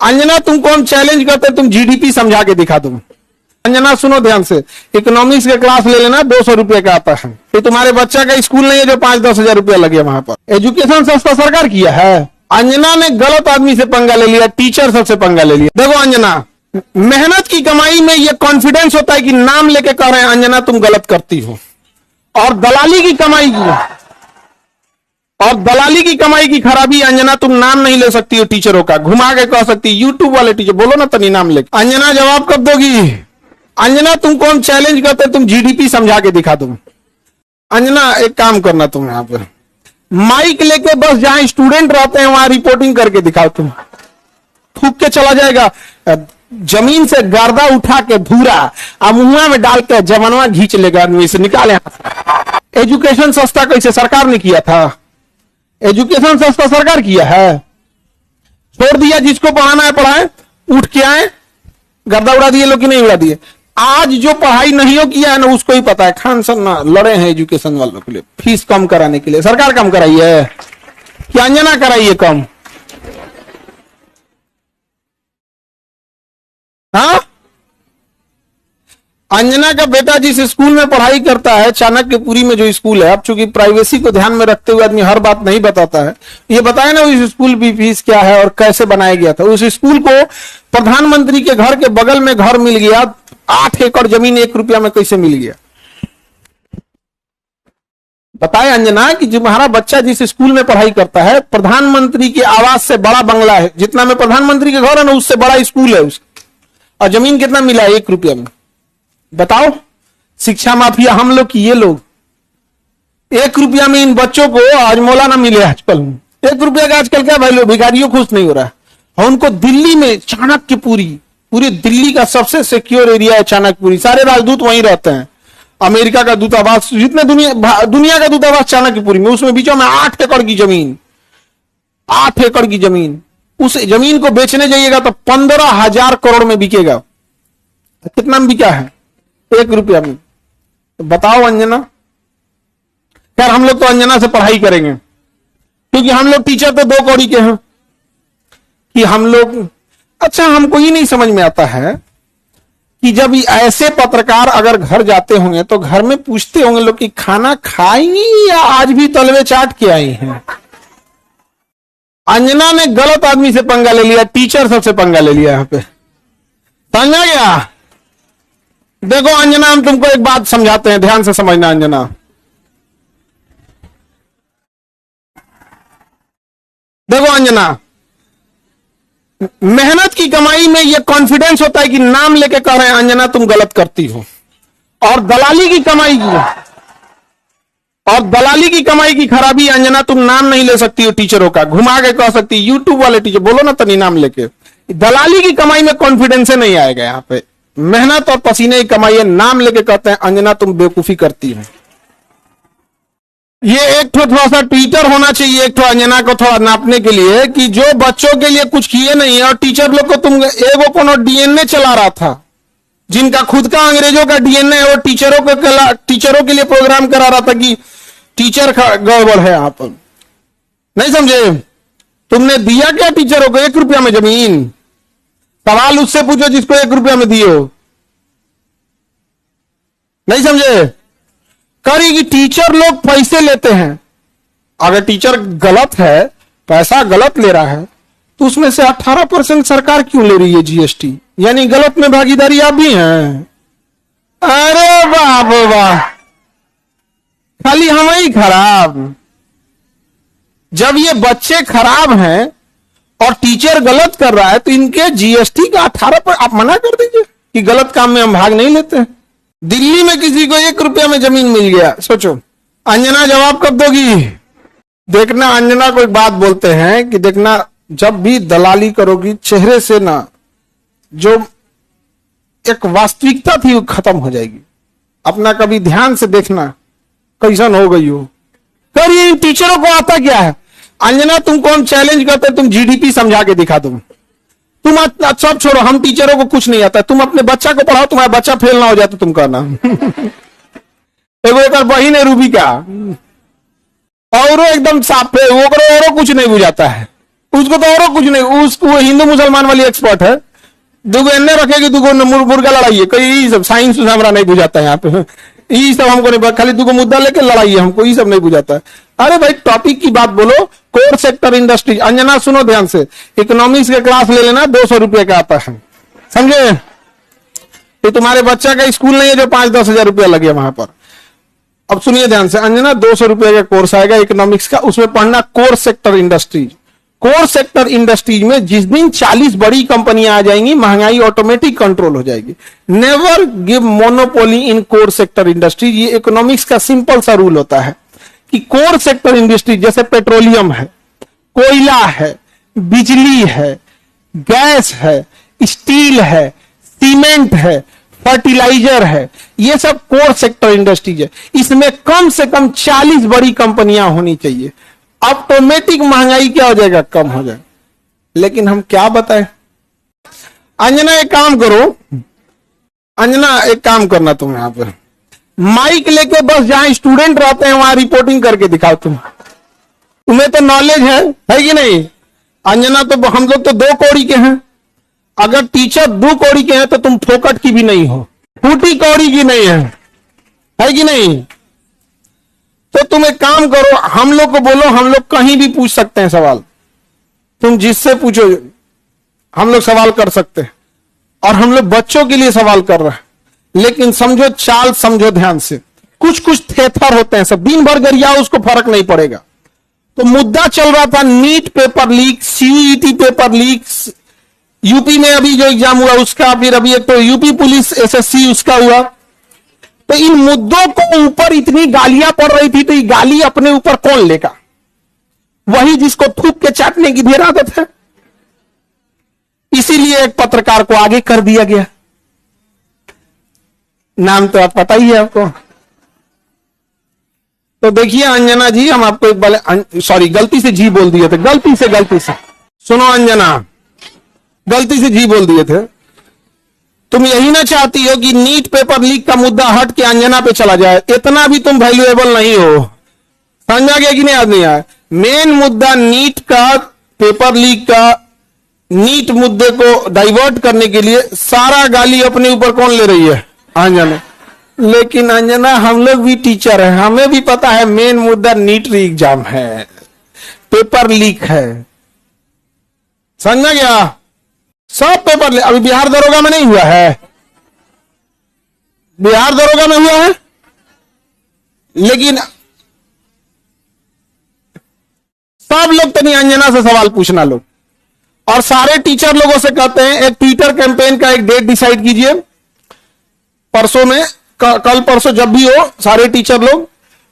अंजना तुम कौन चैलेंज करते, तुम जीडीपी समझा के दिखा दो। अंजना सुनो ध्यान से, इकोनॉमिक्स का क्लास ले लेना, 200 रुपए का आता है। ये तुम्हारे बच्चा का स्कूल नहीं है जो 5-10 हजार रुपया लगे वहां पर। एजुकेशन सस्ता सरकार किया है। अंजना ने गलत आदमी से पंगा ले लिया, टीचर सबसे पंगा ले लिया। देखो अंजना, मेहनत की कमाई में ये कॉन्फिडेंस होता है कि नाम लेके कह रहे हैं अंजना तुम गलत करती हो, और दलाली की कमाई की खराबी, अंजना तुम नाम नहीं ले सकती हो टीचरों का, घुमा के कह सकती यूट्यूब वाले टीचर, बोलो ना तनी नाम लेके। अंजना जवाब कब दोगी? अंजना तुम कौन चैलेंज करते, तुम जीडीपी समझा के दिखा दो। अंजना एक काम करना, तुम यहां पर माइक लेके बस जहां स्टूडेंट रहते हैं वहां रिपोर्टिंग करके दिखाओ। तुम थूक के चला जाएगा, जमीन से गर्दा उठा के धूरा अब मुंह में डाल के जवनवा घींच लेगा, आदमी से निकाले। एजुकेशन सस्ता कैसे सरकार ने किया था? एजुकेशन सस्ता सरकार किया है। छोड़ दिया, जिसको पढ़ाना है पढ़ाए, उठ के आए, गर्दा उड़ा दिए लोग कि नहीं उड़ा दिए। आज जो पढ़ाई नहीं हो किया है ना उसको ही पता है। खान सर ना लड़े हैं एजुकेशन वालों के लिए, फीस कम कराने के लिए। सरकार कम कराई है कि अंजना कराई है कम? हाँ, अंजना का बेटा जिस स्कूल में पढ़ाई करता है, चाणक्यपुरी में जो स्कूल है, अब चूंकि प्राइवेसी को ध्यान में रखते हुए आदमी हर बात नहीं बताता है, ये बताया ना उस स्कूल की फीस क्या है और कैसे बनाया गया था। उस स्कूल को प्रधानमंत्री के घर के बगल में घर मिल गया, 8 एकड़ जमीन 1 रुपया में कैसे मिल गया? बताए अंजना कि तुम्हारा बच्चा जिस स्कूल में पढ़ाई करता है, प्रधानमंत्री के आवास से बड़ा बंगला है, जितना में प्रधानमंत्री के घर है ना उससे बड़ा स्कूल है उसका, और जमीन कितना मिला है? 1 रुपया में। बताओ, शिक्षा माफिया हम लोग की ये लोग। 1 रुपया में इन बच्चों को आज मौला ना मिले आजकल। 1 रुपया का आजकल क्या वैल्यू? भिखारियों खुश नहीं हो रहा है। और उनको दिल्ली में चाणक्यपुरी, पूरी दिल्ली का सबसे सिक्योर एरिया है चाणक्यपुरी, सारे राजदूत वहीं रहते हैं। अमेरिका का दूतावास, जितने दुनिया का दूतावास चाणक्यपुरी में, उसमें बीचों में 8 एकड़ की जमीन, 8 एकड़ की जमीन। उस जमीन को बेचने जाइएगा तो 15,000 करोड़ में बिकेगा। कितना में बिका है? 1 रुपया में। तो बताओ अंजना। यार हम लोग तो अंजना से पढ़ाई करेंगे, क्योंकि हम लोग टीचर तो 2 कौड़ी के हैं कि हम लोग। अच्छा, हमको ये नहीं समझ में आता है कि जब ऐसे पत्रकार अगर घर जाते होंगे तो घर में पूछते होंगे लोग कि खाना खाएंगी या आज भी तलवे चाट के आई हैं। अंजना ने गलत आदमी से पंगा ले लिया, टीचर सबसे पंगा ले लिया। यहां पे समझा गया? देखो अंजना, हम तुमको एक बात समझाते हैं, ध्यान से समझना अंजना। देखो अंजना, मेहनत की कमाई में यह कॉन्फिडेंस होता है कि नाम लेके कह रहे हैं अंजना तुम गलत करती हो, और दलाली की कमाई की खराबी, अंजना तुम नाम नहीं ले सकती हो टीचरों का, घुमा के कह सकती यूट्यूब वाले टीचर, बोलो ना तनी नाम लेके। दलाली की कमाई में कॉन्फिडेंस नहीं आएगा। यहां पे मेहनत और पसीने की कमाई है, नाम लेके कहते हैं अंजना तुम बेवकूफी करती हो। ये एक थोड़ा सा ट्विटर होना चाहिए एक अंजना को थोड़ा नापने के लिए कि जो बच्चों के लिए कुछ किए नहीं, और टीचर लोग को तुम एगो कोनो डीएनए चला रहा था, जिनका खुद का अंग्रेजों का डीएनए है, वो टीचरों के लिए प्रोग्राम करा रहा था कि टीचर गड़बड़ है। यहां पर नहीं समझे? तुमने दिया क्या टीचरों को? 1 रुपया में जमीन। सवाल उससे पूछो जिसको 1 रुपया में दिए हो। नहीं समझे? करेगी, टीचर लोग पैसे लेते हैं। अगर टीचर गलत है, पैसा गलत ले रहा है, तो उसमें से 18% सरकार क्यों ले रही है जीएसटी? यानी गलत में भागीदारी आप भी हैं। अरे बाप वाह, खाली हम ही खराब। जब ये बच्चे खराब हैं और टीचर गलत कर रहा है तो इनके जीएसटी का 18% आप मना कर दीजिए कि गलत काम में हम भाग नहीं लेते हैं। दिल्ली में किसी को 1 रुपया में जमीन मिल गया, सोचो। अंजना जवाब कब दोगी? देखना, अंजना को एक बात बोलते हैं कि देखना, जब भी दलाली करोगी चेहरे से ना जो एक वास्तविकता थी वो खत्म हो जाएगी। अपना कभी ध्यान से देखना कैसन हो गई हो। करिए, टीचरों को आता क्या है? अंजना तुम कौन चैलेंज करते, तुम जीडीपी समझा के दिखा दो। तुम सब छोड़ो, हम टीचरों को कुछ नहीं आता, तुम अपने बच्चा को पढ़ाओ, तुम्हारा बच्चा फेल ना हो जाए तो तुम कहना। एगो एक बहिन है रूबी का, और एकदम साफ है, वो कुछ नहीं बुझाता है। उसको तो और कुछ नहीं, उसको हिंदू मुसलमान वाली एक्सपर्ट है। दुगो एन्ने रखेगी, दुगो मुर्गा लड़ाई है, कई सब साइंस हमारा नहीं बुझाता है यहाँ पे, ये सब हमको नहीं, खाली दुगो मुद्दा लेके लड़ाई है, हमको ये सब नहीं बुझाता है। अरे भाई टॉपिक की बात बोलो, कोर सेक्टर इंडस्ट्री। अंजना सुनो ध्यान से, इकोनॉमिक्स का क्लास ले लेना, 200 रुपये का आता है, समझे? ये तुम्हारे बच्चा का स्कूल नहीं है जो 5-10 हजार रुपया लगे वहां पर। अब सुनिए ध्यान से अंजना, 200 रुपये का कोर्स आएगा इकोनॉमिक्स का, उसमें पढ़ना core sector industries. Core sector industries में जिस दिन 40 बड़ी कंपनियां आ जाएंगी, महंगाई ऑटोमेटिक कंट्रोल हो जाएगी। नेवर गिव मोनोपोली इन कोर सेक्टर इंडस्ट्रीज। ये इकोनॉमिक्स का सिंपल सा रूल होता है कि कोर सेक्टर इंडस्ट्री जैसे पेट्रोलियम है, कोयला है, बिजली है, गैस है, स्टील है, सीमेंट है, फर्टिलाइजर है, ये सब कोर सेक्टर इंडस्ट्रीज है। इसमें कम से कम 40 बड़ी कंपनियां होनी चाहिए, ऑटोमेटिक महंगाई क्या हो जाएगा, कम हो जाएगा। लेकिन हम क्या बताएं? अंजना एक काम करो, अंजना एक काम करना, तुम यहां पर माइक लेके बस जहां स्टूडेंट रहते हैं वहां रिपोर्टिंग करके दिखाओ। तुम्हें तो नॉलेज है कि नहीं? अंजना तो हम लोग तो 2 कौड़ी के हैं, अगर टीचर 2 कौड़ी के हैं तो तुम फोकट की भी नहीं हो, फूटी कौड़ी की नहीं है कि नहीं? तो तुम एक काम करो, हम लोग को बोलो, हम लोग कहीं भी पूछ सकते हैं सवाल, तुम जिससे पूछो हम लोग सवाल कर सकते हैं, और हम लोग बच्चों के लिए सवाल कर रहे हैं। लेकिन समझो चाल, समझो ध्यान से, कुछ कुछ थेथर होते हैं, सब दिन भर गरियाओ उसको फर्क नहीं पड़ेगा। तो मुद्दा चल रहा था NEET paper leak, CUET paper leak, UP में अभी जो एग्जाम हुआ उसका, फिर अभी एक तो यूपी पुलिस एसएससी उसका हुआ। तो इन मुद्दों को ऊपर इतनी गालियां पड़ रही थी, तो ये गाली अपने ऊपर कौन लेगा? वही जिसको थूक के चाटने की ढेर आदत है। इसीलिए एक पत्रकार को आगे कर दिया गया, नाम तो आप पता ही है आपको। तो देखिए अंजना जी, हम आपको एक बार, सॉरी गलती से जी बोल दिए थे, गलती से सुनो अंजना, गलती से जी बोल दिए थे। तुम यही ना चाहती हो कि नीट पेपर लीक का मुद्दा हट के अंजना पे चला जाए? इतना भी तुम वैल्यूएबल नहीं हो, समझा गया कि नहीं आदमी? आया मेन मुद्दा नीट का, पेपर लीक का, नीट मुद्दे को डाइवर्ट करने के लिए सारा गाली अपने ऊपर कौन ले रही है? अंजना। लेकिन अंजना हम लोग भी टीचर हैं, हमें भी पता है मेन मुद्दा नीट एग्जाम है, पेपर लीक है, समझा गया? सब पेपर लीक। अभी बिहार दरोगा में नहीं हुआ है, बिहार दरोगा में हुआ है, लेकिन सब लोग तो नहीं, अंजना से सवाल पूछना लोग, और सारे टीचर लोगों से कहते हैं एक ट्विटर कैंपेन का एक डेट डिसाइड कीजिए, परसों में, कल परसों जब भी हो, सारे टीचर लोग,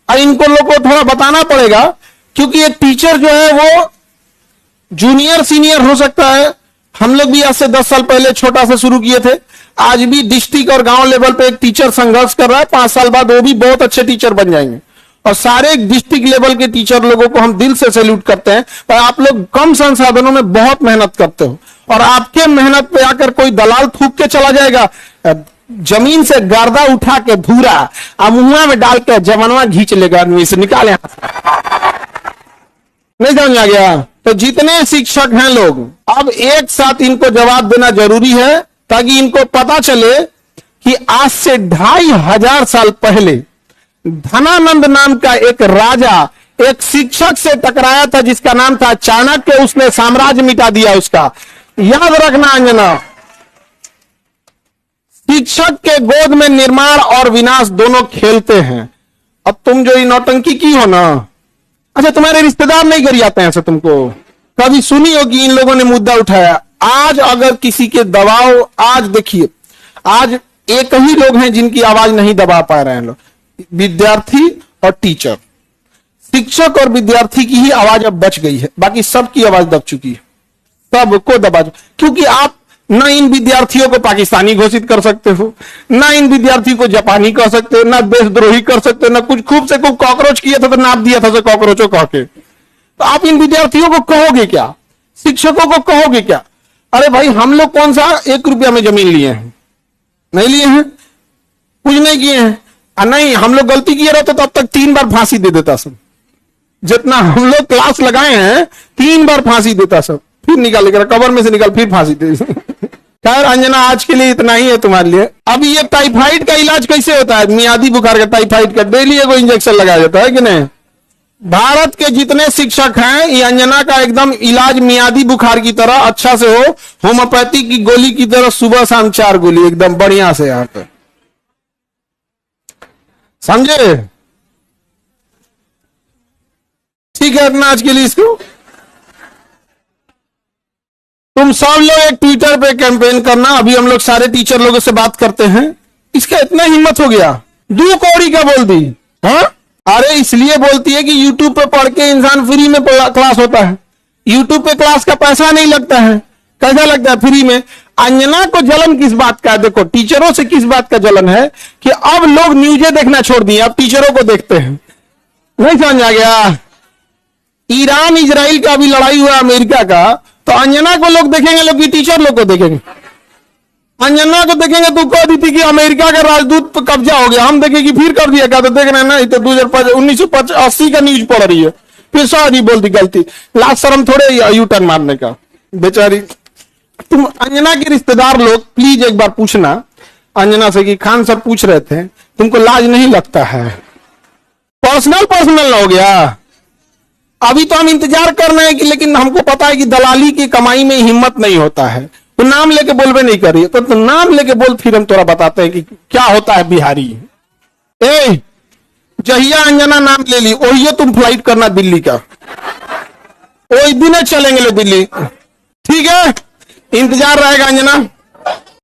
इनको लोग को थोड़ा बताना पड़ेगा, क्योंकि एक टीचर जो है वो जूनियर सीनियर हो सकता है। हम लोग भी आज से 10 साल पहले छोटा से शुरू किए थे, आज भी डिस्ट्रिक्ट और गांव लेवल पे एक टीचर संघर्ष कर रहा है, 5 साल बाद वो भी बहुत अच्छे टीचर बन जाएंगे। और सारे डिस्ट्रिक्ट लेवल के टीचर लोगों को हम दिल से सैल्यूट करते हैं, पर आप लोग कम संसाधनों में बहुत मेहनत करते हो, और आपके मेहनत पे आकर कोई दलाल थूक के चला जाएगा, जमीन से गर्दा उठा के धूरा मुंह में डाल के जमनवा घींच लेगा, आदमी से निकाले, नहीं समझ आ गया? तो जितने शिक्षक हैं लोग, अब एक साथ इनको जवाब देना जरूरी है, ताकि इनको पता चले कि आज से 2500 साल पहले धनानंद नाम का एक राजा एक शिक्षक से टकराया था, जिसका नाम था चाणक्य, उसने साम्राज्य मिटा दिया उसका। याद रखना अंजना, शिक्षक के गोद में निर्माण और विनाश दोनों खेलते हैं। अब तुम जो नौटंकी की हो ना, अच्छा तुम्हारे रिश्तेदार नहीं करी जाते हैं ऐसे? तुमको कभी सुनी हो कि इन लोगों ने मुद्दा उठाया? आज अगर किसी के दबाव, आज देखिए, आज एक ही लोग हैं जिनकी आवाज नहीं दबा पा रहे हैं लोग, विद्यार्थी और टीचर। शिक्षक और विद्यार्थी की ही आवाज अब बच गई है, बाकी सबकी आवाज दब चुकी है, सबको दबा, क्योंकि आप ना इन विद्यार्थियों को पाकिस्तानी घोषित कर सकते हो, ना इन विद्यार्थी को जापानी कह सकते हो, ना देशद्रोही कर सकते हो, ना कुछ खूब से खूब कॉकरोच किया था तो नाप दिया था कॉकरोचों कह के। तो आप इन विद्यार्थियों को कहोगे क्या? शिक्षकों को कहोगे क्या? अरे भाई हम लोग कौन सा 1 रुपया में जमीन लिए हैं? नहीं लिए हैं, कुछ नहीं किए हैं। नहीं, हम लोग गलती किए रहते तो अब तक 3 बार फांसी दे देता सब। जितना हम लोग क्लास लगाए हैं 3 बार फांसी देता सब, फिर निकाल कर कवर में से निकाल फिर फांसी दे। खैर अंजना आज के लिए इतना ही है तुम्हारे लिए। अब ये टाइफाइड का इलाज कैसे होता है? मियादी बुखार का, टाइफाइड का डेली एगो इंजेक्शन लगाया जाता है कि नहीं? भारत के जितने शिक्षक हैं ये अंजना का एकदम इलाज मियादी बुखार की तरह अच्छा से हो, होम्योपैथी की गोली की तरह सुबह शाम 4 गोली एकदम बढ़िया से यहाँ पे, समझे? ठीक है इतना आज के लिए। इसको तुम सब लोग एक ट्विटर पे कैंपेन करना, अभी हम लोग सारे टीचर लोगों से बात करते हैं। इसका इतना हिम्मत हो गया, 2 कौड़ी का बोल दी। हाँ अरे इसलिए बोलती है कि यूट्यूब पे पढ़ के इंसान फ्री में क्लास होता है, यूट्यूब पे क्लास का पैसा नहीं लगता है। कैसा लगता है? फ्री में। अंजना को जलन किस बात का है? देखो टीचरों से किस बात का जलन है कि अब लोग न्यूज़ें देखना छोड़ दिए, अब टीचरों को देखते हैं। नहीं समझ आ गया? ईरान इजराइल का अभी लड़ाई हुआ अमेरिका का, तो अंजना को लोग देखेंगे, लोग की टीचर लोग को देखेंगे। अंजना को देखेंगे तो कह दी थी कि अमेरिका का राजदूत पर कब्जा हो गया, हम देखेंगे फिर कर दिया क्या? तो देख रहे हैं ना, तो 1980 का न्यूज पढ़ रही है, फिर सॉरी बोल दी, गलती। लास्ट शर्म थोड़े यू टर्न मारने का, बेचारी। तुम अंजना के रिश्तेदार लोग प्लीज एक बार पूछना अंजना से कि खान सर पूछ रहे थे तुमको लाज नहीं लगता है? पर्सनल हो गया। अभी तो हम इंतजार कर रहे हैं कि, लेकिन हमको पता है कि दलाली की कमाई में हिम्मत नहीं होता है, तो नाम लेके बोलबे नहीं कर रही है, तो नाम लेके बोल, फिर हम तोरा बताते हैं कि क्या होता है बिहारी। ए जहिया अंजना नाम ले ली वही तुम फ्लाइट करना दिल्ली का, वही दिन चलेंगे ले दिल्ली, ठीक है? इंतजार रहेगा अंजना।